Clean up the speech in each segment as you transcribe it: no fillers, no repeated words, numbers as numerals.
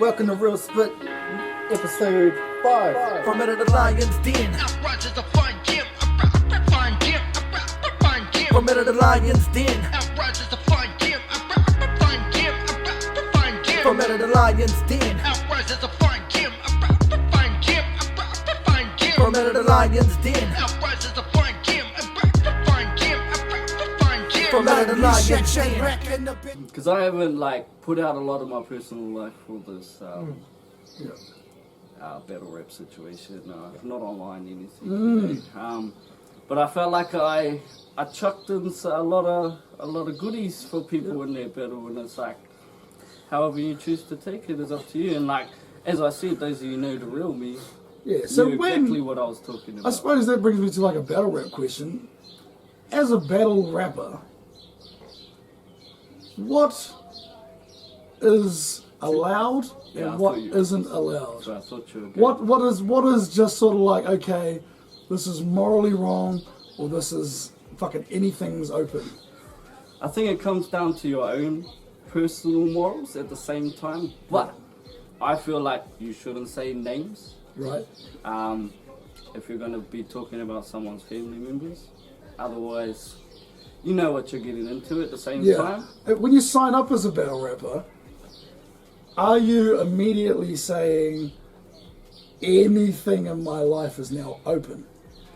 Welcome to Real Spit, episode 5. From out of the Lion's Den. From out of the Lion's Den. From out of the Lion's Den. From out of the Lion's Den. From out of the Lion's Den. Because I haven't put out a lot of my personal life for this battle rap situation. Not online anything. But I felt like I chucked in a lot of goodies for people in their battle, and it's like, however you choose to take it is up to you. And as I said, those of you know the real me. Yeah, so knew exactly what I was talking about. I suppose that brings me to a battle rap question. As a battle rapper, what is allowed and what isn't allowed? So I thought you were What is just sort of like, okay, this is morally wrong, or this is fucking anything's open? I think it comes down to your own personal morals at the same time, but I feel like you shouldn't say names. Right. If you're going to be talking about someone's family members. Otherwise, you know what you're getting into at the same time. When you sign up as a battle rapper, are you immediately saying anything in my life is now open?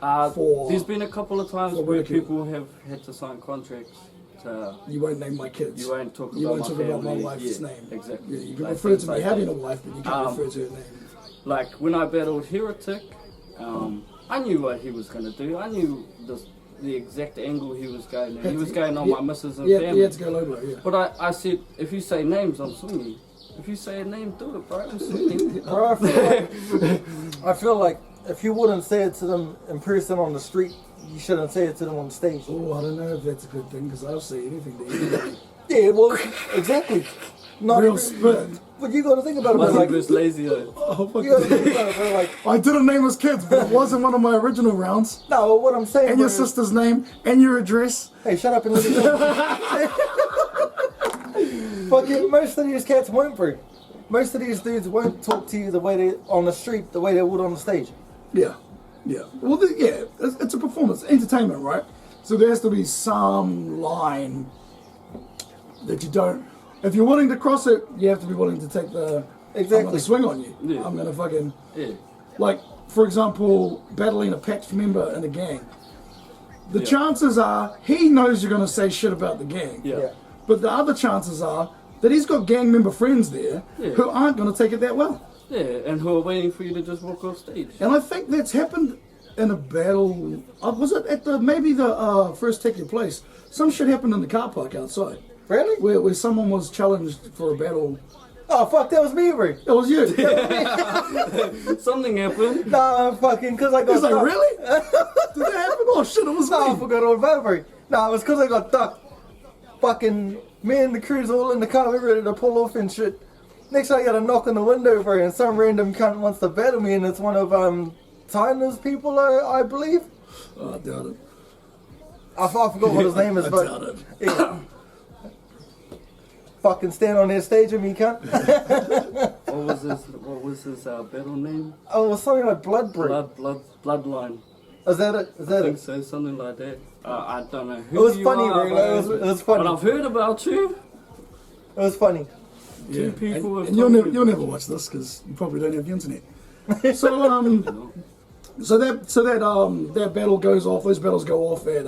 There's been a couple of times where people have had to sign contracts. You won't name my kids. You won't talk about my wife's name. Exactly. Yeah, you can refer to me having a wife, but you can't refer to her name. Like when I battled Heretic, I knew what he was going to do. I knew the exact angle he was going. He was going on my missus and family. He had to go low blow, yeah. But I said, if you say names, I'm swinging. If you say a name, do it, bro. I'm swinging. Bro, I feel like if you wouldn't say it to them in person on the street, you shouldn't say it to them on the stage. Oh, I don't know if that's a good thing, because I'll say anything to you. Yeah, well, exactly. Not Real spit. But you got to think about it. Wasn't just lazy though. Oh, fuck You got to think about it. Bro, I didn't name his kids, but it wasn't one of my original rounds. No, what I'm saying. And your sister's name, and your address. Hey, shut up and listen. Fucking most of these cats won't, bro. Most of these dudes won't talk to you the way they on the street, the way they would on the stage. Yeah. Well, it's a performance, entertainment, right? So there has to be some line that you don't. If you're willing to cross it, you have to be willing to take the. Exactly. I'm gonna swing on you. Yeah. I'm gonna fucking. Yeah. Like, for example, battling a patched member in a gang. The chances are he knows you're gonna say shit about the gang. Yeah. But the other chances are that he's got gang member friends there who aren't gonna take it that well. Yeah, and who are waiting for you to just walk off stage. And I think that's happened in a battle. Was it at the first Take Your Place? Some shit happened in the car park outside. Really? Where someone was challenged for a battle. Oh fuck, that was me, bro. It was you. Something happened. Nah, fucking, cause I got. He's like, ducked. really? Did that happen? Oh shit, it was Nah, I me. forgot all about it, bro. Nah, it was cause I got ducked. Fucking, me and the crew's all in the car, we're ready to pull off and shit. Next I got a knock on the window, bro, and some random cunt wants to battle me, and it's one of Tyner's people, I believe. Oh, I doubt it. I forgot what his name is, I but doubt it. yeah. Fucking stand on their stage with me, cunt. What was his battle name? Oh, it was something like Blood, bro. Bloodline. Is that it? Is I that think it? so, something like that. I don't know who It was you funny, are, bro. It was funny. But I've heard about you. It was funny. Yeah. People have and you'll never watch this because you probably don't have the internet. So that battle goes off. Those battles go off at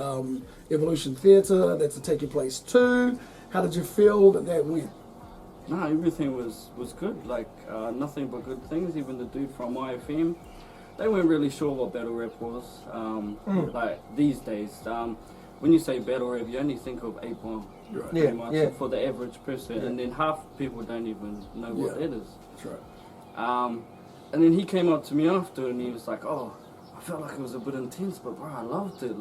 Evolution Theatre. That's a Take Your Place 2. How did you feel that went? No, everything was good. Nothing but good things. Even the dude from IFM, they weren't really sure what battle rap was. Like these days, when you say battle rap, you only think of 8 Bomb. Right. Pretty much for the average person, and then half people don't even know what that is. That's right. And then he came up to me after, and he was like, "Oh, I felt like it was a bit intense, but bro, I loved it."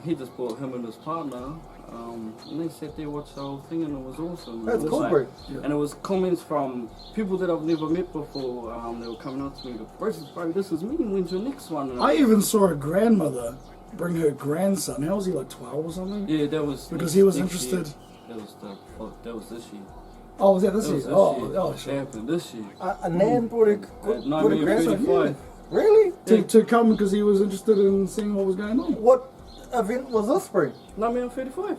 He just brought him and his partner, and they sat there, watched the whole thing, and it was awesome. That's it was cool, bro. And it was comments from people that I've never met before. They were coming up to me and go, "Bro, this is me. When's your next one?" And I even saw a grandmother bring her grandson. How was he, like 12 or something? Yeah, that was because he was next interested. Year. That was this year. Oh, was that this It was year? this year. Oh, It sure. happened this year. A Nan brought a grandson. 1935. Really? To come because he was interested in seeing what was going on. What event was this, bro? 1935.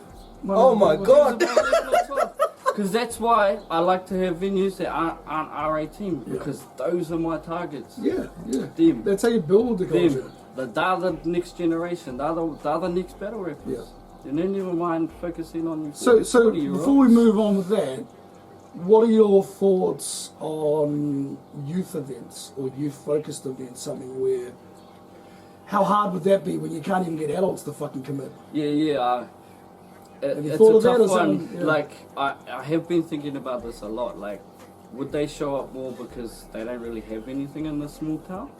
Oh my God! Because that's why I like to have venues that aren't R18, because those are my targets. Yeah, yeah. Them. That's how you build the culture. Them. They're the next generation. They're the next battle rappers. Yeah. And then never mind focusing on. So 40-year-olds. before we move on with that, what are your thoughts on youth events or youth-focused events? Something where, how hard would that be when you can't even get adults to fucking commit? Yeah. Have you It's thought a of that tough or one. something? Yeah. Like I have been thinking about this a lot. Like, would they show up more because they don't really have anything in this small town?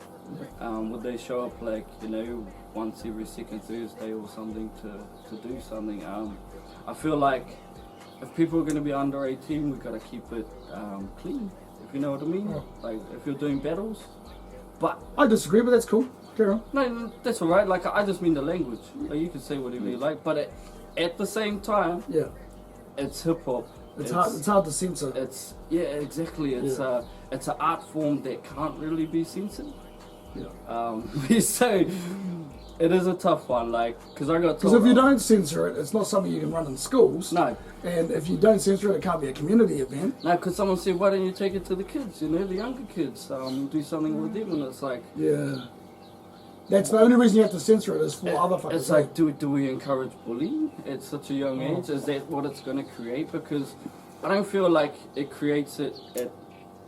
Would they show up like, you know, once every second Thursday or something to do something? I feel like if people are going to be under 18, we've got to keep it clean, if you know what I mean. Like, if you're doing battles. But I disagree, but that's cool. Carry on. no, that's all right. Like, I just mean the language. Like, you can say whatever you like, but at the same time, Yeah. it's hip hop. It's hard to censor. Exactly. It's it's an art form that can't really be censored. Yeah. So it is a tough one, like, because I got told. Because if you don't censor it, it's not something you can run in schools. No. And if you don't censor it, it can't be a community event. No, because someone said, why don't you take it to the kids, you know, the younger kids, do something with them, and it's like. Yeah. That's the only reason you have to censor it is for other fuckers. It's like, do we encourage bullying at such a young age? Is that what it's going to create? Because I don't feel like it creates it at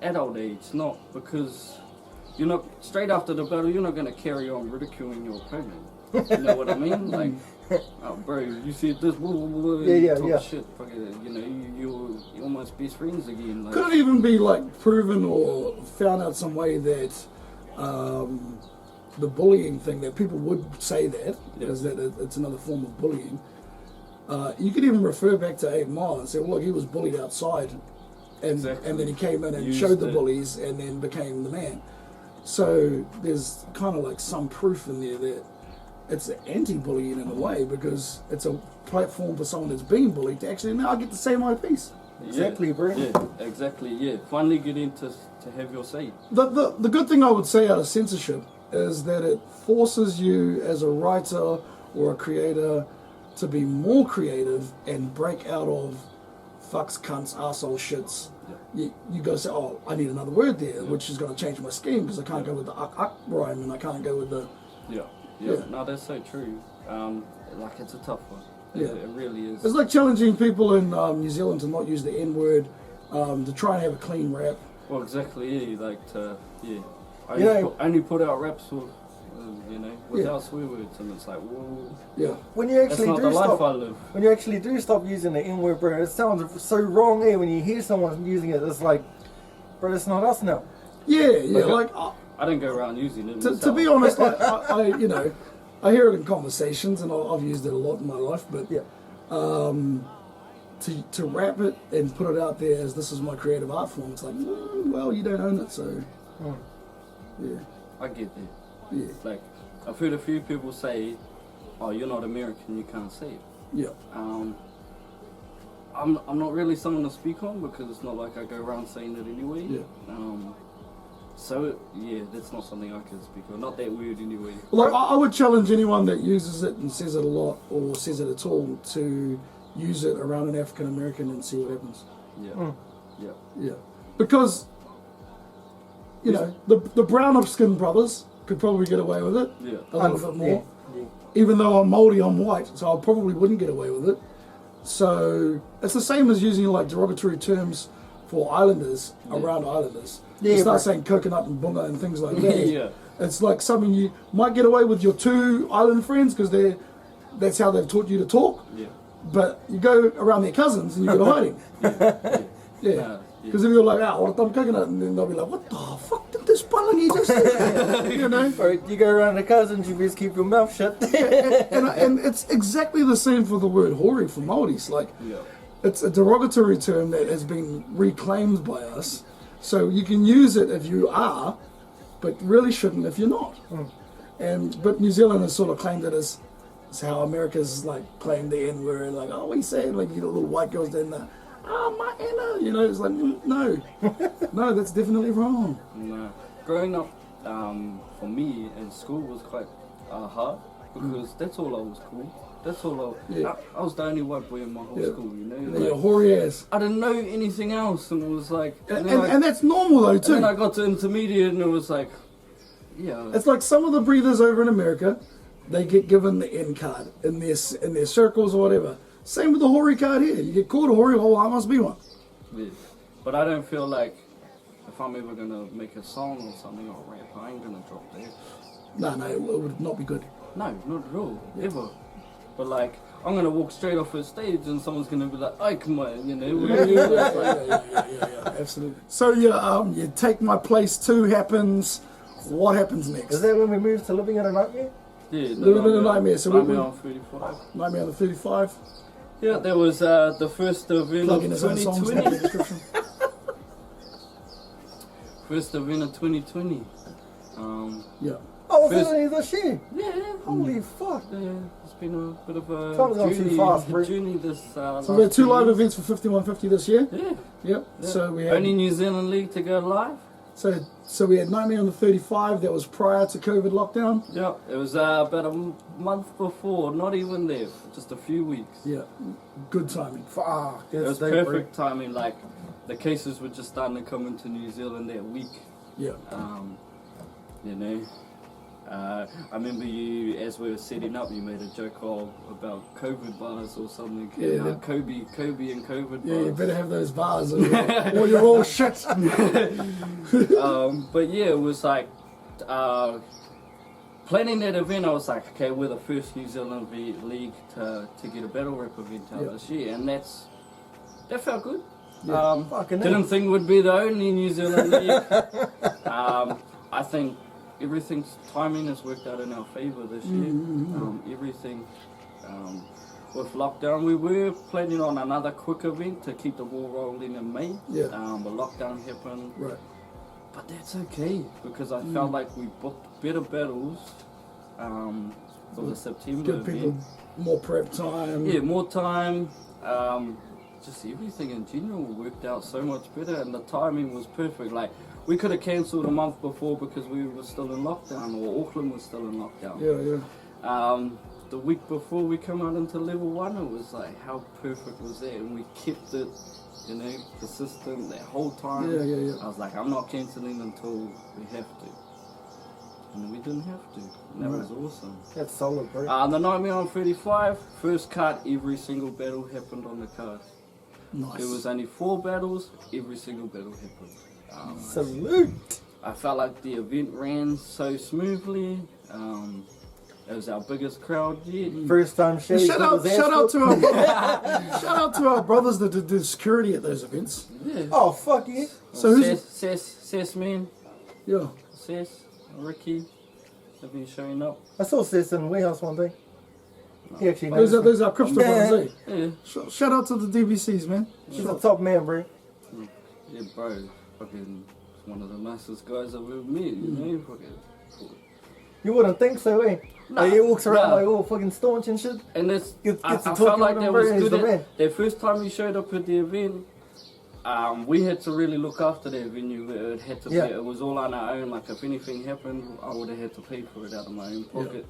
adult age, not because you're not, straight after the battle, you're not going to carry on ridiculing your opponent. You know what I mean? Like, oh, bro, you said this, blah, blah, blah, talk shit, fucking, you know, you're almost best friends again. Like, could it even be like proven or found out some way that the bullying thing, that people would say that is that it's another form of bullying? You could even refer back to 8 Mile and say, well, look, he was bullied outside, and then he came in and showed the bullies and then became the man. So there's kind of like some proof in there that it's anti-bullying in a way, because it's a platform for someone that's being bullied to actually now get to say my piece. Exactly, bro. Yeah, exactly, yeah. Finally get in to have your say. The good thing I would say out of censorship is that it forces you as a writer or a creator to be more creative and break out of fucks, cunts, arsehole shits. You got to say, oh, I need another word there, which is going to change my scheme because I can't go with the uck rhyme and I can't go with the... Yeah. No, that's so true. Like, it's a tough one. It really is. It's like challenging people in New Zealand to not use the N-word, to try and have a clean rap. Well, exactly, yeah, like to, only put out raps with, without swear words, and it's like, whoa. Yeah. When you actually that's not do the life stop, I live. when you actually do stop using the N-word, bro, it sounds so wrong. When you hear someone using it, it's like, bro, it's not us now. Yeah, like I don't go around using it. to be honest, I hear it in conversations, and I've used it a lot in my life. But to rap it and put it out there as this is my creative art form, it's like, well, you don't own it, so yeah. I get that. Yeah. Like, I've heard a few people say, "Oh, you're not American, you can't say it." Yeah. I'm not really someone to speak on because it's not like I go around saying it anyway. Yeah. So that's not something I can speak on. Not that weird anyway. Like, I would challenge anyone that uses it and says it a lot or says it at all to use it around an African American and see what happens. Yeah. Because the brown skinned brothers could probably get away with it a little bit more. Yeah. Even though I'm Māori, I'm white, so I probably wouldn't get away with it. So it's the same as using like derogatory terms for islanders around islanders. You start saying coconut and bunga and things like that. It's like something you might get away with your 2 island friends because that's how they've taught you to talk. Yeah. But you go around their cousins and you go to hiding. Because if you're like, what a dumb coconut, and then they'll be like, what the fuck did this palangi just say? You know? Or you go around the cousins, you best keep your mouth shut. and it's exactly the same for the word hori for Māoris. Like, it's a derogatory term that has been reclaimed by us. So you can use it if you are, but really shouldn't if you're not. But New Zealand has sort of claimed it as how America's like claimed the N-word, like, we say it, like, little white girls doing the my Anna, you know, it's like, no, no, that's definitely wrong. No. Growing up, for me in school was quite hard because that's all I was cool. That's all I was the only white boy in my whole school, you know. Yeah, your hoary ass. I didn't know anything else, and it was like, And that's normal though too. And then I got to intermediate, and it was like, yeah. It's like some of the breathers over in America, they get given the N card in their circles or whatever. Same with the hoary card here. You get called a hoary, oh, I must be one. Yeah. But I don't feel like if I'm ever gonna make a song or something or rap, I ain't gonna drop that. No, it would not be good. No, not at all, ever. But like, I'm gonna walk straight off the stage and someone's gonna be like, "Oh, come on," you know. Yeah, absolutely. So you take my place 2 happens. What happens next? Is that when we moved to Living in a Nightmare? Yeah, Living in a Nightmare. So Nightmare on 35. Nightmare on the 35. Yeah, that was the first event Plug in of his own songs in the 2020. description. First event of 2020. Yeah. Oh, First- was it this year? Yeah, Holy fuck. yeah, it's been a bit of a Time's gone too fast, bro. journey this So we had 2 live events for 5150 this year. Yeah. Yep. Yeah. So we had Only New Zealand League to go live. so we had Nightmare on the 35. That was prior to COVID lockdown. Yeah, it was about a month before, not even there, just a few weeks. Yeah. Good timing. Fuck. It was perfect timing, like the cases were just starting to come into New Zealand that week. Yeah. You know, I remember you, as we were setting up, you made a joke about COVID bars or something. Yeah. Kobe and COVID Yeah, you bars. better have those bars or you're all shit. But yeah, it was like, planning that event, I was like, okay, we're the first New Zealand League to get a battle rap event out this year, and that felt good. Yeah, fucking Didn't think we'd be the only New Zealand League. I think everything's timing has worked out in our favour this year. Everything. With lockdown, we were planning on another quick event to keep the ball rolling in May. Yeah. But lockdown happened. Right. But that's okay because I felt like we booked better battles for the September Give people event. more prep time. Yeah, more time. Just everything in general worked out so much better, and the timing was perfect. Like we could have cancelled a month before because we were still in lockdown, or Auckland was still in lockdown. Yeah. The week before we come out into level 1, it was like, how perfect was that? And we kept it, you know, consistent that whole time. Yeah. I was like, I'm not cancelling until we have to. And we didn't have to. And that was awesome. That's solid, bro. The Nightmare on 35, first card, every single battle happened on the card. Nice. There was only 4 battles, every single battle happened. Salute. I felt like the event ran so smoothly. It was our biggest crowd yet. First time Shady Shout out to our brothers that did the security at those events. Yeah. Oh, fuck yeah. So who's Cess, man. yeah? Cess, Ricky, have been showing up. I saw Sis in the warehouse one day. He actually Those knows. are Christopher brothers. Eh? Yeah. Shout out to the DBCs, man. He's a top man, bro. Yeah, bro. Fucking one of the nicest guys I've ever met, you know? Fucking. You wouldn't think so, eh? Nah, Like, he walks around nah. like all fucking staunch and shit. And that's, Gets I to felt talking like with that him, was bro, he's good. the man. The first time we showed up at the event, we had to really look after that venue. It had to Yeah. be, it was all on our own. Like if anything happened, I would have had to pay for it out of my own pocket.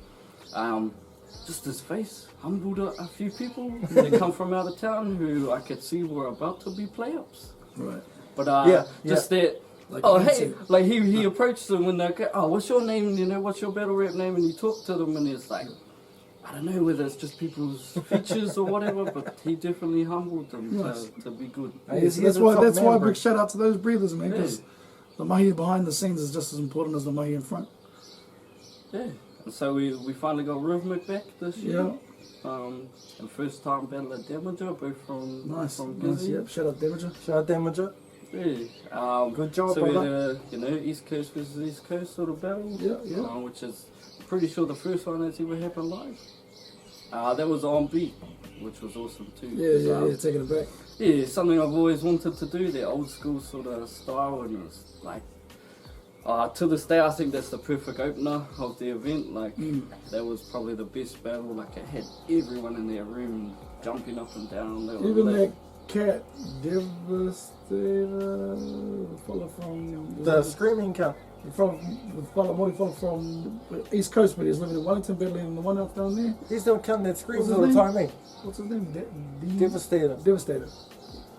Just his face humbled a few people that come from out of town who I could see were about to be play-ups. Right. But just that. Like Oh you hey, said. like he approached them when they go, oh, what's your name? You know, what's your battle rap name? And he talked to them, and he's like, I don't know whether it's just people's features or whatever, but he definitely humbled them Nice. to be good. Hey, Yes, he's that's a why. top That's man, why. bro. Big shout out to those breathers, man. Because Yeah. the mahi behind the scenes is just as important as the mahi in front. Yeah. And so we finally got Rhythmic back this year. And first time battle at Damager, both from Nice. from Nice. Gizzy. Yep. Shout out Damager. Shout out Damager. Yeah. Good job, so we had brother. a, East Coast versus East Coast sort of battle. Yeah. Which is pretty sure the first one that's ever happened live. That was on beat, which was awesome too. Yeah. Taking it back. Yeah, something I've always wanted to do, the old school sort of style, and it's like, to this day I think that's the perfect opener of the event. Like, that was probably the best battle. Like, it had everyone in their room jumping up and down. They were Even lit. Cat Devastator, fella from The screaming cat. from East Coast, but he's living in Wellington, Bedley, and the one else down there. He's the cunt that screams What's all his the name? time, eh? What's his name? Devastator. Devastator.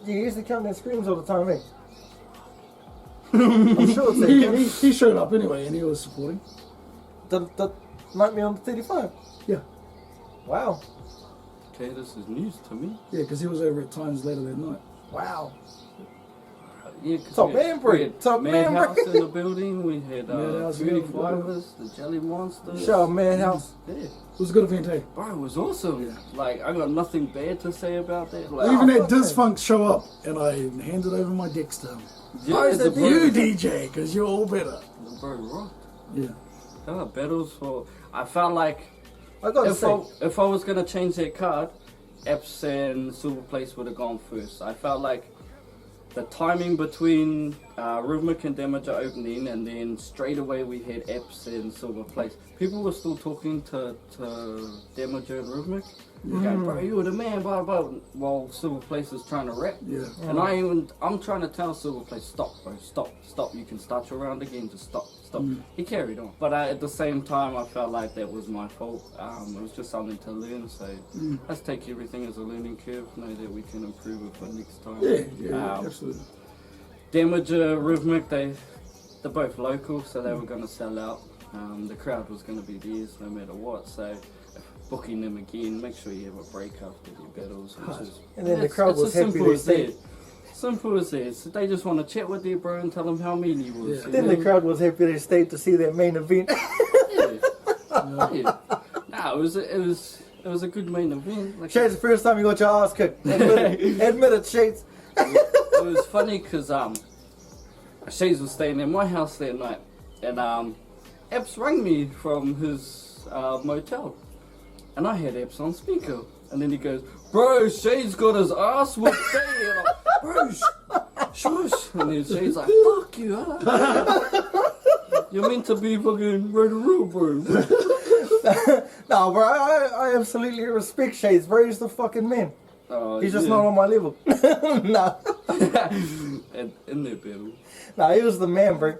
Yeah, he's the cunt that screams all the time, eh? I'm sure it's that cunt. He showed up anyway, and he was supporting. The Nightmare on 35. Yeah, Wow. Okay, this is news to me. yeah, because he was over at times later that night. Wow. Yeah, 'cause Top we man breed. we had Top man Madhouse breed. in the building. We had Madhouse, Fruity yeah. Fibers, the Jelly Monsters. Shout out Madhouse. Yeah. It was a good event, hey? Bro, it was awesome. Yeah. Like, I got nothing bad to say about that. Like, Even fuck had Disfunk show up, and I handed over my decks to him. yeah, is the that bro, You DJ, because you're all better. the bro rocked. Yeah. Battles for. I felt like I gotta say, if I was gonna change that card, Epps and Silver Place would have gone first. I felt like the timing between Rhythmic and Damager opening, and then straight away we had Epps and Silver Place. People were still talking to Damager and Rhythmic. Going, bro, you were the man, blah, blah, while Silver Place is trying to rap. Yeah. And I'm trying to tell Silver Place, stop, bro, stop. You can start your round again, just stop. He carried on. But at the same time, I felt like that was my fault. It was just something to learn, so let's take everything as a learning curve, know that we can improve it for next time. Yeah, absolutely. Damager, Rhythmic, they're both local, so they were going to sell out. The crowd was going to be theirs no matter what, so booking them again, make sure you have a break after your battles. and then the crowd was happy they stayed. Simple as that. So they just want to chat with their bro and tell them how mean he was. Yeah. Then the crowd was happy they stayed to see that main event. Yeah. Nah, it was a good main event. Like, Shades, the first time you got your ass kicked. Admit it, Shades. it was funny because Shades was staying in my house that night, and Epps rang me from his motel, and I had Epps on speaker, and then he goes, "Bro, Shades got his ass whooped today," and I'm, "Bro, shush," and then Shades like, "Fuck you, huh? You're meant to be fucking right around, bro." No, bro, I absolutely respect Shades, bro. He's the fucking man. He's just yeah. not on my level. Nah. And in their battle Nah, he was the man, bro.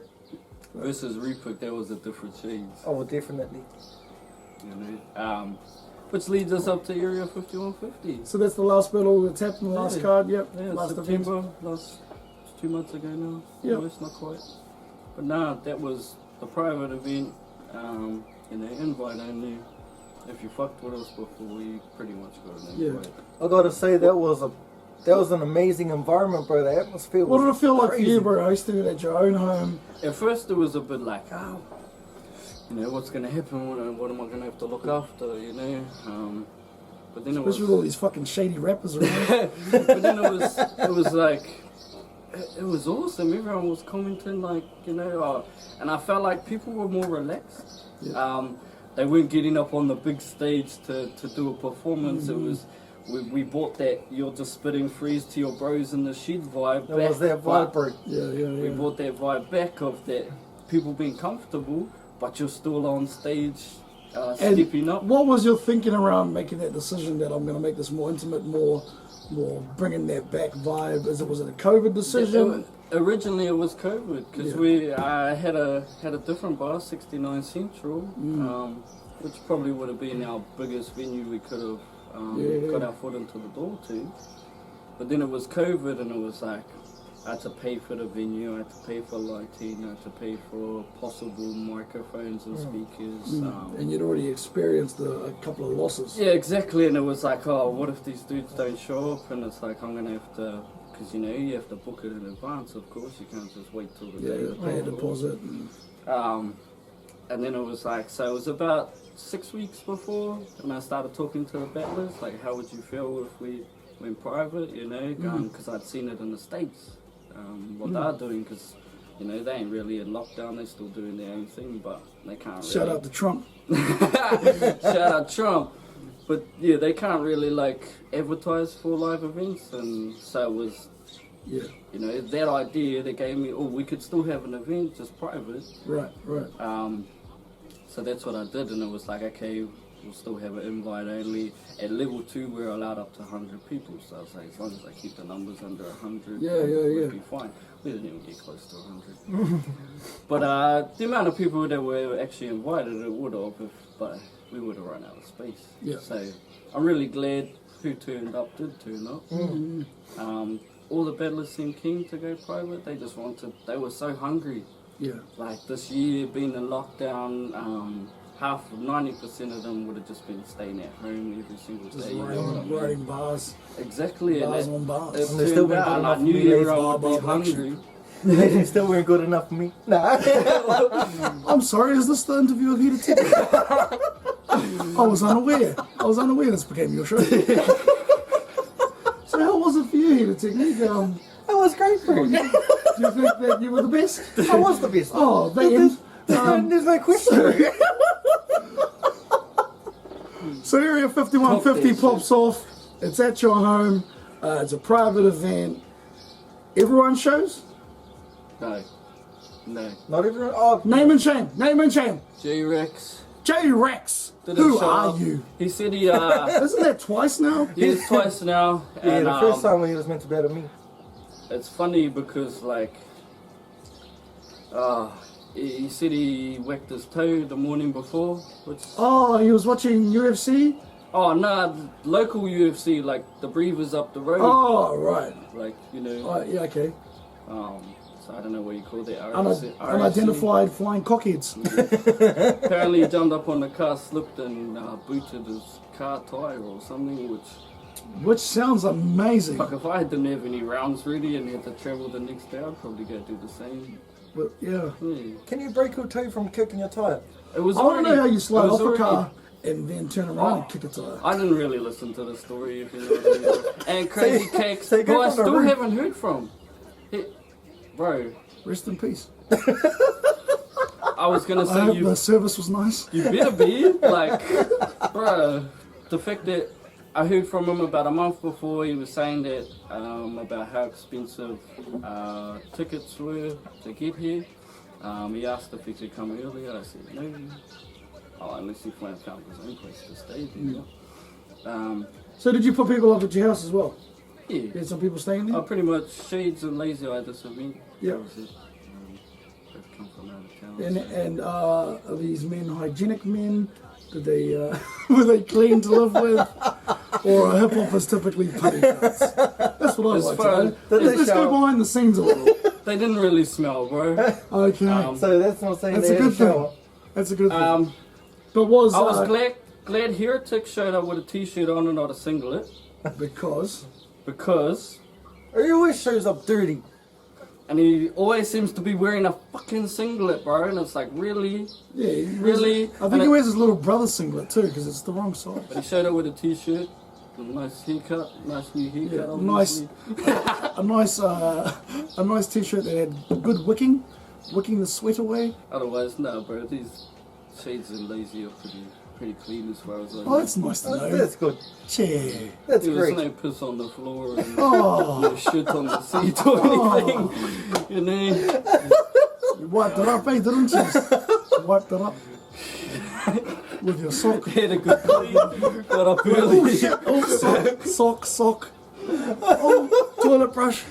versus Reaper, that was a different Shades. Oh, definitely. You know, which leads us up to Area 5150. So that's the last battle that's happened, the last Yeah. card, yep. Yeah, last September, last 2 months ago now. Yep. Almost, not quite. But nah, that was a private event. You know, invite only. If you fucked with us before, you pretty much got an Yeah. invite. I gotta say that was an amazing environment, bro. The atmosphere was What did it feel like crazy. for you, bro, hosting it at your own home? At first, it was a bit like, oh, you know, what's gonna happen? What am I gonna have to look after? You know. But then Especially with all these fucking shady rappers around. but then it was like, it was awesome. Everyone was commenting, like, you know, and I felt like people were more relaxed. Yeah. They weren't getting up on the big stage to do a performance. It was, we bought that you're just spitting freeze to your bros in the shed vibe. That was that vibe, bro. Yeah. We brought that vibe back of that people being comfortable, but you're still on stage, stepping up. What was your thinking around making that decision that I'm going to make this more intimate, more bringing that back vibe? Was it a COVID decision? Originally, it was COVID because we had a different bar, 69 Central, which probably would have been our biggest venue we could have got our foot into the door to. But then it was COVID, and it was like I had to pay for the venue, I had to pay for lighting, I had to pay for possible microphones and speakers. And you'd already experienced a couple of losses. Yeah, exactly. And it was like, oh, what if these dudes don't show up? And it's like, I'm gonna have to. Because, you know, you have to book it in advance, of course. You can't just wait till the day. Pay a deposit. And then it was like, so it was about 6 weeks before, and I started talking to the battlers, like, how would you feel if we went private, you know? Because I'd seen it in the States, what they're doing, because, you know, they ain't really in lockdown. They're still doing their own thing, but they can't really... Shout out to Trump. Shout out Trump. But yeah, they can't really like advertise for live events, and so it was, you know, that idea they gave me. Oh, we could still have an event, just private. Right. So that's what I did, and it was like, okay, we'll still have an invite only. At level 2, we're allowed up to 100 people. So I was like, as long as I keep the numbers under 100, we'll be fine. We didn't even get close to 100. But the amount of people that were actually invited, it would have, but we would have run out of space. Yeah. So I'm really glad who turned up did turn up. All the battlers seemed keen to go private. They just wanted, they were so hungry. Yeah. Like this year being in lockdown, 90% of them would have just been staying at home every single Just day. writing bars. Exactly. Bars and on bars. It And they still turned weren't good out, I enough knew for me, everyone would be bar hungry. They still weren't good enough for me. Nah. I'm sorry, is this the interview of Heated Ticket? I was unaware. This became your show. So how was it for you, Heated Ticket? That was great for me. Do you think that you were the best? I was the best. Oh, There's no question. So Area 5150 pops off. It's at your home. It's a private event. Everyone shows? No. Not everyone. Oh, Name and shame. J-Rex. J-Rex. Didn't Who show are up. you? He said he, Isn't that twice now? he's twice now. yeah, And, the first time when he was meant to battle me. it's funny because, like, he said he whacked his toe the morning before, which... Oh, he was watching UFC? Oh, nah, local UFC, like, the Breathers up the road. Oh, right. Like, you know, Oh, yeah, okay. so I don't know what you call that. Unidentified flying cockheads. Apparently he jumped up on the car, slipped and booted his car tire or something, Which sounds amazing. fuck, if I didn't have any rounds ready and had to travel the next day, I'd probably go do the same. But, yeah. Yeah. Can you break your toe from kicking your tire? It was I want to know how you slide it was off a already- car and then turn around and kick a tire. I didn't really listen to the story, if you know what I mean. And Crazy Cakes, so you go who I from the still roof- haven't heard from. Bro, Rest in peace. I was gonna I say hope you the service was nice. You better be. Like, bro, the fact that I heard from him about a month before, he was saying that about how expensive tickets were to get here. He asked if he could come earlier. I said no. Oh, unless he found his own place to stay. You know? So did you put people up at your house as well? Yeah. You had some people staying there? Pretty much Shades and Lazy Eye this event. Yeah. That was it. They've come from out of town. And are these men hygienic men? Did they were they clean to live with? Or hip hop is typically putty cuts? That's what I'd As like far to know. as- Let's go behind the scenes a little. They didn't really smell, bro. Okay. So that's not saying That's they a had a good thing. shower. That's a good thing. Um, But was I was glad Heretic showed up with a t-shirt on and not a singlet, because because, He always shows up dirty. and he always seems to be wearing a fucking singlet, bro, and it's like, really? yeah, he Really? I think he wears his little brother's singlet too because it's the wrong size. But he showed up with a t-shirt, a nice haircut, nice new haircut, Yeah, obviously. a nice t-shirt that had good wicking the sweat away. Otherwise, no, bro, these Shades and Lazy are pretty clean as far as I know. Oh, that's nice to know. That's good. Chee. That's There was great. no piss on the floor and Oh, no shit on the seat or anything, you know? you wiped it up, eh, didn't you? You wiped it up with your sock. Had a good clean, got up Oh early. shit! Oh, sock. Oh, toilet brush.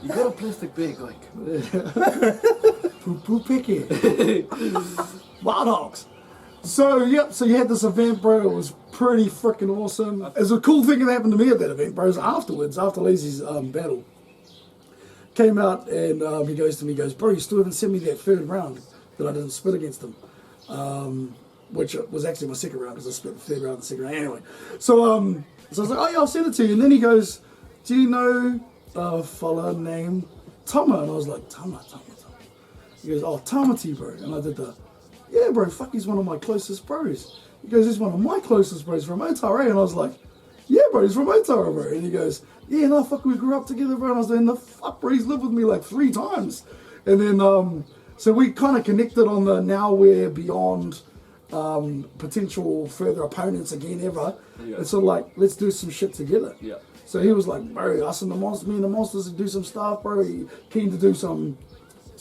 You got a plastic bag, like. Poo picky. Wild hogs. So you had this event, bro. It was pretty freaking awesome. There's a cool thing that happened to me at that event, bro. Is afterwards, after Lazy's battle, came out and he goes to me, bro, you still haven't sent me that third round that I didn't spit against him. Which was actually my second round because I split the third round and the second round anyway. So I was like, oh yeah, I'll send it to you. And then he goes, do you know a fella named Tama? And I was like, Tama. He goes, oh, Tamati, bro. And I did the, yeah, bro, fuck, he's one of my closest bros. He goes, he's one of my closest bros from Otara. And I was like, yeah, bro, he's from Otara, bro. And he goes, yeah, no, fuck, we grew up together, bro. And I was like, the fuck, bro, he's lived with me like 3 times. And then, so we kind of connected on the now we're beyond potential further opponents again ever. Yeah. And so like, let's do some shit together. Yeah. So he was like, bro, us and the monsters, me and the monsters to do some stuff, bro. He keen to do some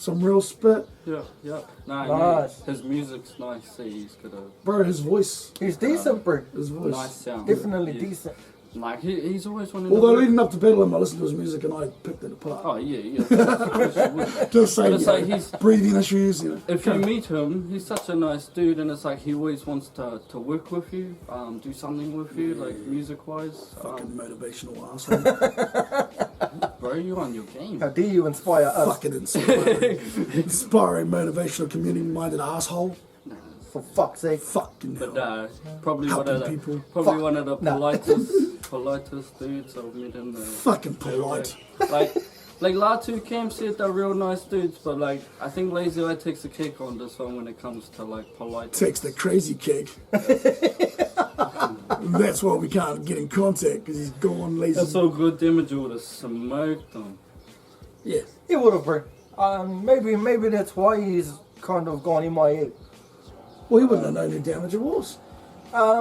some real spit. Yeah. Nah, Nice. his music's nice. See, he's got a Bro, his voice. He's decent, bro. His voice. nice sound. Definitely Yeah. decent. Like he's always wanted. Although to leading up to Battle Him, I listened to his music and I picked it apart. Oh yeah. Of course you would. Just saying, But it's like he's. breathing issues, you know. If you meet him, he's such a nice dude, and it's like he always wants to work with you, do something with you, like music-wise. Fucking motivational asshole. Bro, you're on your game. How dare you inspire us? Fucking inspiring, motivational, community-minded asshole. For fuck's sake. Fucking But hell. probably Helping people. probably Fuck. one of the Nah. politest dudes I've met in the. Fucking polite. Like Latu Camp said, they're real nice dudes, but like I think Lazy Eye takes the cake on this one when it comes to like polite. Takes the crazy cake. That's why we can't get in contact, because he's gone lazy. That's all good. Damage would have smoked them. Yeah. He would have, bro. Maybe that's why he's kind of gone MIA. Well, he wouldn't have known who Damage was. Yeah,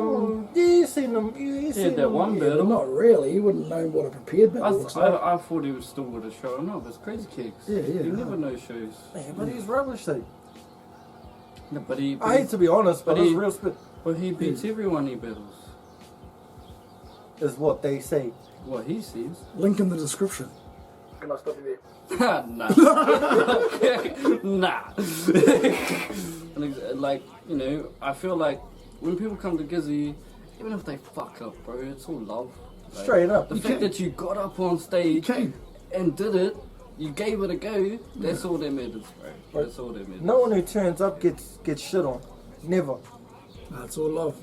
you seen him. You seen that him. one Yeah, bit. but not really. He wouldn't know what a prepared I, battle looks like. I thought he was still would have shown up. It's crazy cakes. Yeah. You never know shows. Yeah, but he's rubbish, though. No, but he. I hate to be honest, but But his he- real spit But he beats everyone he battles. is what they say. What he sees. Link in the description. Can I stop you there? Nah. Nah. And like, you know, I feel like when people come to Gizzy, even if they fuck up, bro, it's all love. Like, Straight up. The You fact can. that you got up on You stage came. and did it, you gave it a go, that's all that matters, bro. That's all that matters. No one who turns up gets shit on. Never. Nah, it's all love.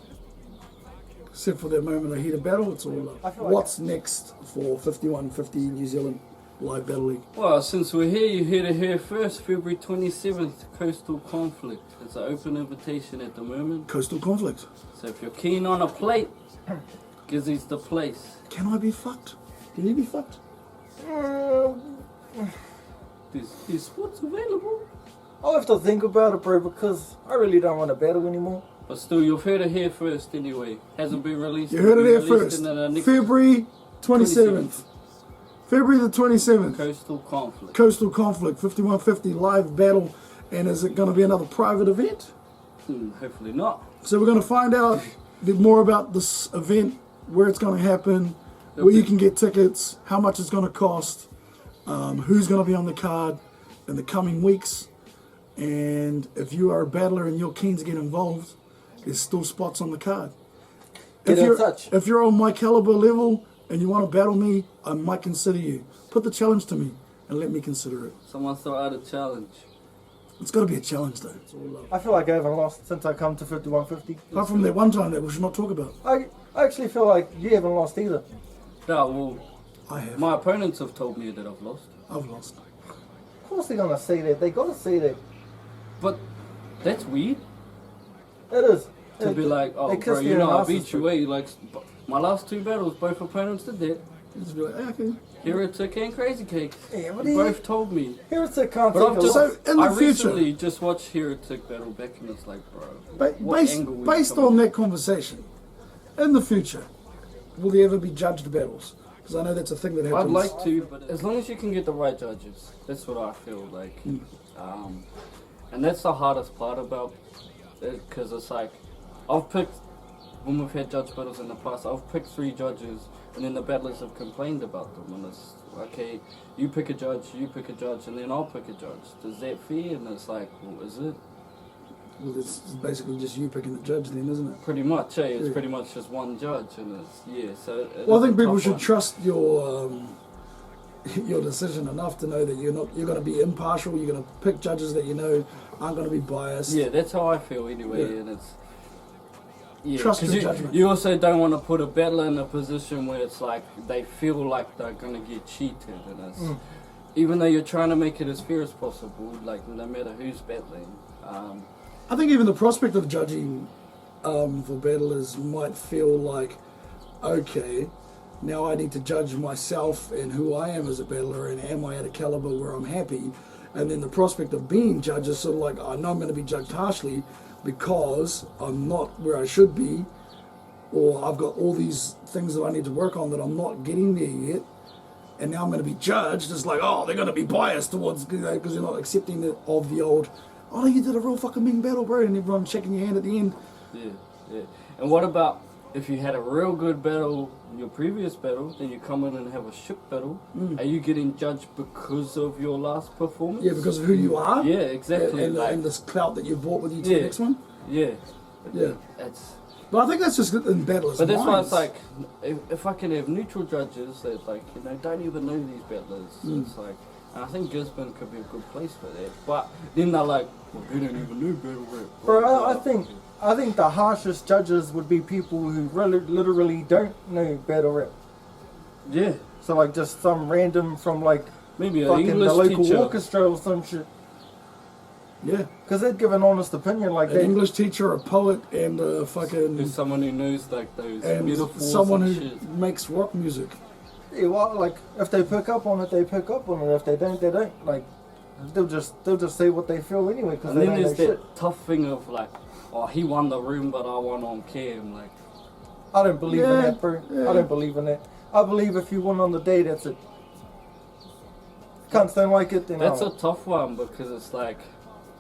Except for that moment of heated battle, it's all love. I feel like- What's next for 5150 New Zealand Live Battle League? Well, since we're here, you heard it here first, February 27th, Coastal Conflict. It's an open invitation at the moment. Coastal Conflict. So if you're keen on a plate, Gizzy's the place. Can I be fucked? Can you be fucked? There's spots available. I'll have to think about it, bro, because I really don't want to battle anymore. But still, you've heard it here first anyway. Hasn't been released. You heard it It'll be here released first. in the next February 27th. February the 27th. Coastal Conflict. Coastal Conflict 5150 Live Battle. And is it going to be another private event? Hopefully not. So we're going to find out a bit more about this event, where it's going to happen, where you can get tickets, how much it's going to cost, who's going to be on the card in the coming weeks. And if you are a battler and you're keen to get involved, there's still spots on the card. Get in touch. If you're on my caliber level and you want to battle me, I might consider you. Put the challenge to me and let me consider it. Someone throw out a challenge. It's got to be a challenge though. It's all love. I feel like I haven't lost since I come to 5150. Apart from that one time that we should not talk about. I actually feel like you haven't lost either. No, well, I have. my opponents have told me that I've lost. I've lost. Of course they're gonna say that. They gotta say that. But that's weird. It is. To be like, oh, They bro, kiss you their know, I asses, beat you bro. away. Like, my last two battles, both opponents did that. Just be like, okay. Heretic and Crazy Cakes. Yeah, but Both told me. Here's a can't But take I've a just, loss. So, in the I future- recently just watched Heretic battle back and it's like, bro, what angle we Based coming on that conversation, in the future, will there ever be judged battles? Because I know that's a thing that happens. I'd like to, but as long as you can get the right judges, that's what I feel like. And that's the hardest part about it, because it's like, I've picked, when we've had judge battles in the past, I've picked 3 judges, and then the battlers have complained about them, and it's, okay, you pick a judge, and then I'll pick a judge. Is that fair? And it's like, well, is it? Well, it's basically just you picking the judge then, isn't it? Pretty much, It's Yeah. pretty much just one judge, and it's, yeah, so... it Well, is I a think people tough should one. trust your your decision enough to know that you're going to be impartial. You're going to pick judges that you know aren't going to be biased. Yeah, that's how I feel anyway, Yeah. and it's... Yeah, Trust 'cause your you, judgment. you also don't want to put a battler in a position where it's like they feel like they're going to get cheated, and it's... Even though you're trying to make it as fair as possible, like no matter who's battling, I think even the prospect of judging for battlers might feel like, okay, now I need to judge myself and who I am as a battler, and am I at a caliber where I'm happy? And then the prospect of being judged is sort of like, I know I'm going to be judged harshly because I'm not where I should be, or I've got all these things that I need to work on that I'm not getting there yet. and now I'm going to be judged. It's like, oh, they're going to be biased towards, because they're not accepting of the old, oh, no, you did a real fucking mean battle, bro, and everyone checking your hand at the end. Yeah. And what about if you had a real good battle in your previous battle, then you come in and have a shit battle? Are you getting judged because of your last performance? Yeah, because of who you are. Yeah, exactly. And this clout that you brought with you to the next one. Yeah. It's. But I think that's just in battlers' But that's why minds. it's like, if I can have neutral judges that like, don't even know these battlers, it's like, and I think Gisborne could be a good place for that. But then they're like, well, we don't even know battle rap. Bro, I think the harshest judges would be people who really, literally don't know battle rap. Yeah. So like just some random from like Maybe an fucking English the local teacher. orchestra or some shit. Yeah. Because they'd give an honest opinion like An that. English teacher, a poet, and a fucking... There's someone who knows like those and metaphors someone and who shit. makes rock music. Yeah, well, like if they pick up on it, they pick up on it. If they don't, they don't. Like they'll just say what they feel anyway. Because And they then don't know there's that shit. tough thing of like, oh, he won the room, but I won on cam. Like, I don't believe in Yeah, that, bro. yeah. I don't believe in that. I believe if you win on the day, that's it. Cunts don't like it, then that's oh. a tough one because it's like,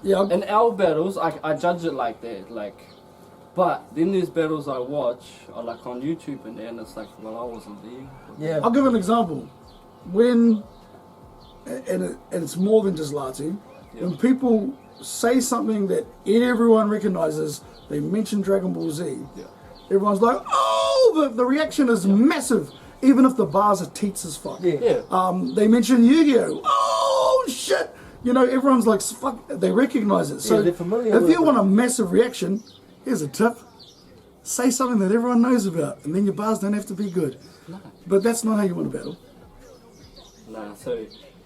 Yeah. in our battles, I judge it like that. Like, but then there's battles I watch, or like on YouTube, and then it's like, well, I wasn't there. Yeah. I'll give an example. When, and it's more than just Latu, when people say something that everyone recognizes, they mention Dragon Ball Z, everyone's like, oh, the reaction is massive, even if the bars are teats as fuck. Yeah. They mention Yu-Gi-Oh! Oh, shit! You know, everyone's like, fuck, they recognize it. So they're familiar if with you it. want a massive reaction, here's a tip. Say something that everyone knows about, and then your bars don't have to be good. No. But that's not how you want to battle. Nah, so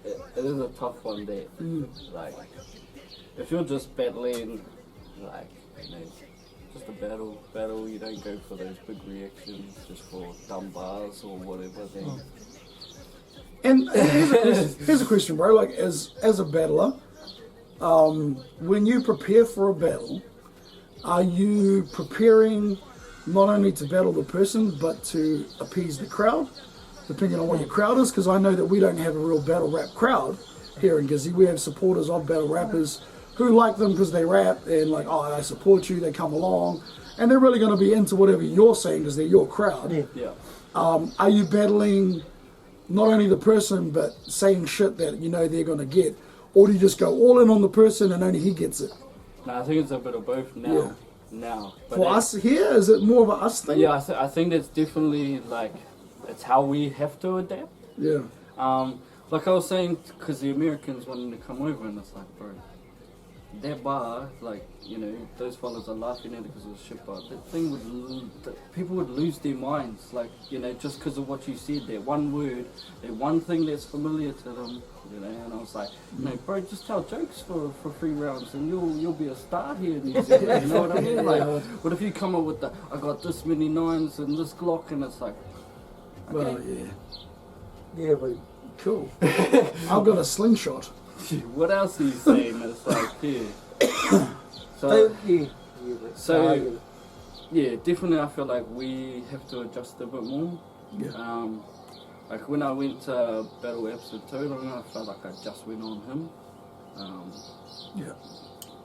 it is a tough one there. Like, if you're just battling, like, just a battle, you don't go for those big reactions just for dumb bars or whatever. Then And here's a question, bro. Like, as a battler, when you prepare for a battle, are you preparing not only to battle the person, but to appease the crowd, depending on what your crowd is? Because I know that we don't have a real battle rap crowd here in Gizzy. We have supporters of battle rappers who like them because they rap and like, oh, I support you, they come along. And they're really going to be into whatever you're saying because they're your crowd. Yeah. Are you battling not only the person, but saying shit that you know they're going to get? Or do you just go all in on the person and only he gets it? no, I think it's a bit of both now. Yeah. Now, but For us here, is it more of a us thing? yeah, I think that's definitely like it's how we have to adapt. Yeah. Like I was saying, because the Americans wanted to come over, and it's like, bro, that bar, like, those fellas are laughing at it because it was shit bar. That thing people would lose their minds, like, just because of what you said, that one word, that one thing that's familiar to them, and I was like, bro, just tell jokes for 3 rounds and you'll be a star here in New Zealand, you know what I mean? Like, what if you come up with I got this many 9s and this Glock, and it's like, okay. Well, yeah. Yeah, but Cool. I've got a slingshot. What else are you saying? It's like, yeah. So, yeah, definitely I feel like we have to adjust a bit more. Yeah. Like when I went to Battle Episode 2, I felt like I just went on him. Yeah.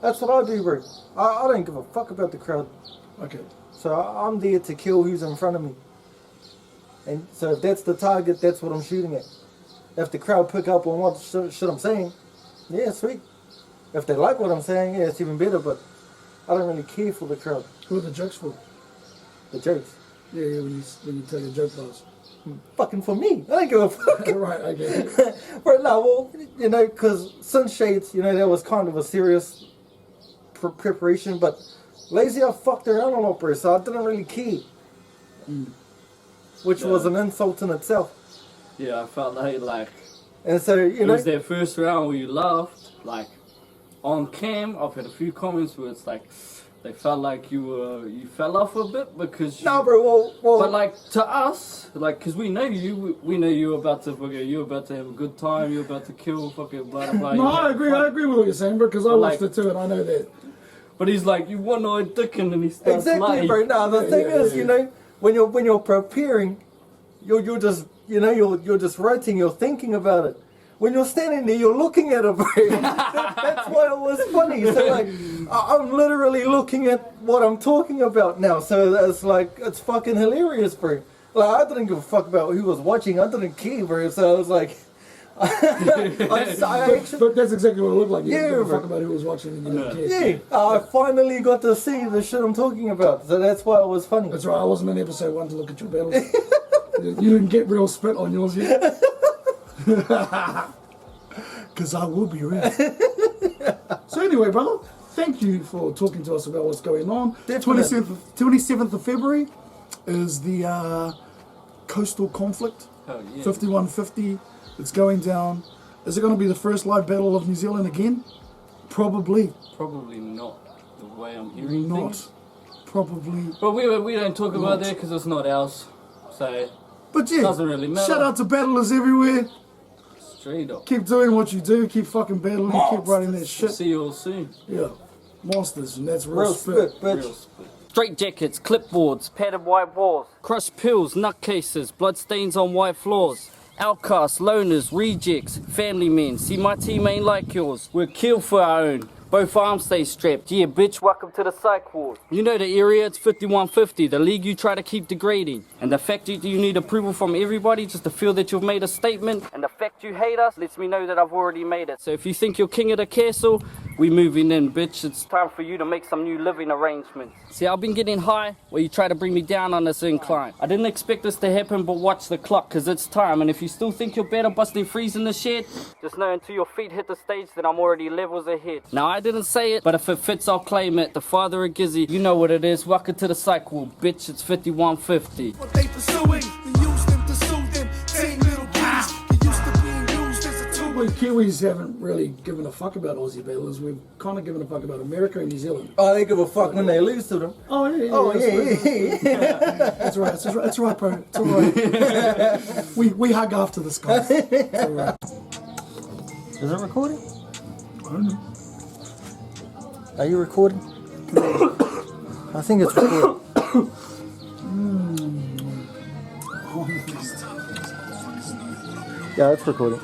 that's what I do, bro. I don't give a fuck about the crowd. Okay. So I'm there to kill who's in front of me. And so if that's the target, that's what I'm shooting at. If the crowd pick up on what shit I'm saying, yeah, sweet. If they like what I'm saying, yeah, it's even better, but I don't really care for the crowd. Who are the jokes for? The jokes. Yeah, when you tell your joke bars. Fucking for me. I don't give a fuck. Right, okay. But no, well, because Sunshades, that was kind of a serious preparation, but Lazy, I fucked around a lot, bro, so I didn't really care. Which was an insult in itself. Yeah, I felt like And so, it was that first round where you laughed, like, on cam, I've had a few comments where it's like, they felt like you fell off a bit because no, bro, well, but like to us, like, cause we know you're about to have a good time, you're about to kill fucking blah blah. No, I agree with what you're saying, bro, because I watched it too and I know that. But he's like, you one-eyed dick, and then he starts exactly, lying. bro. No, the thing is, when you're preparing, you're just you know, you're just writing, you're thinking about it. When you're standing there, you're looking at it, bro. That's why it was funny. So like, I'm literally looking at what I'm talking about now. So it's like, it's fucking hilarious, bro. Like, I didn't give a fuck about who was watching. I didn't care, bro. So I was like, I actually, But that's exactly what it looked like. You didn't Yeah, give a bro. fuck about who was watching and you didn't care. yeah, I finally got to see the shit I'm talking about. So that's why it was funny. That's right, I wasn't in episode 1 to look at your battles. You didn't get real spit on yours yet. Because I will be real. So anyway, brother, thank you for talking to us about what's going on. Definitely. 27th of February is the coastal conflict. Oh, yeah. 5150. It's going down. Is it going to be the first live battle of New Zealand again? Probably. Probably not the way I'm hearing Not. things. Probably. But we don't talk about that because it's not ours. So, But yeah, Doesn't really matter. shout out to battlers everywhere. straight up. Keep doing what you do. Keep fucking battling. Keep writing that shit. See you all soon. Yeah. Monsters, and that's real, Real spit. spit, bitch. Real split. Straight jackets, clipboards, padded white walls, crushed pills, nutcases, bloodstains on white floors. Outcasts, loners, rejects, family men. See, my team ain't like yours. We're killed for our own. Both arms stay strapped. Yeah, bitch, welcome to the psych ward. You know the area, it's 5150, the league you try to keep degrading. And the fact that you need approval from everybody just to feel that you've made a statement, and the fact you hate us lets me know that I've already made it. So if you think you're king of the castle, we moving in, bitch. It's time for you to make some new living arrangements. See, I've been getting high while you try to bring me down on this incline. I didn't expect this to happen, but watch the clock, cause it's time. And if you still think you're better busting freeze in the shed, just know until your feet hit the stage that I'm already levels ahead. Now, I didn't say it, but if it fits, I'll claim it. The father of Gizzy, you know what it is. Welcome to the psych ward, bitch. It's 5150. What they pursuing, then use them to soothe them. Same little kids, they used to being used as a tool. We Kiwis haven't really given a fuck about Aussie battlers. We've kind of given a fuck about America and New Zealand. Oh, they give a fuck when they lose to them. Oh, yeah. Oh, that's yeah. That's right. That's right, bro. It's all right. we hug after this, guys. It's all right. Is it recording? I don't know. Are you recording? I think it's recording. Yeah, it's recording.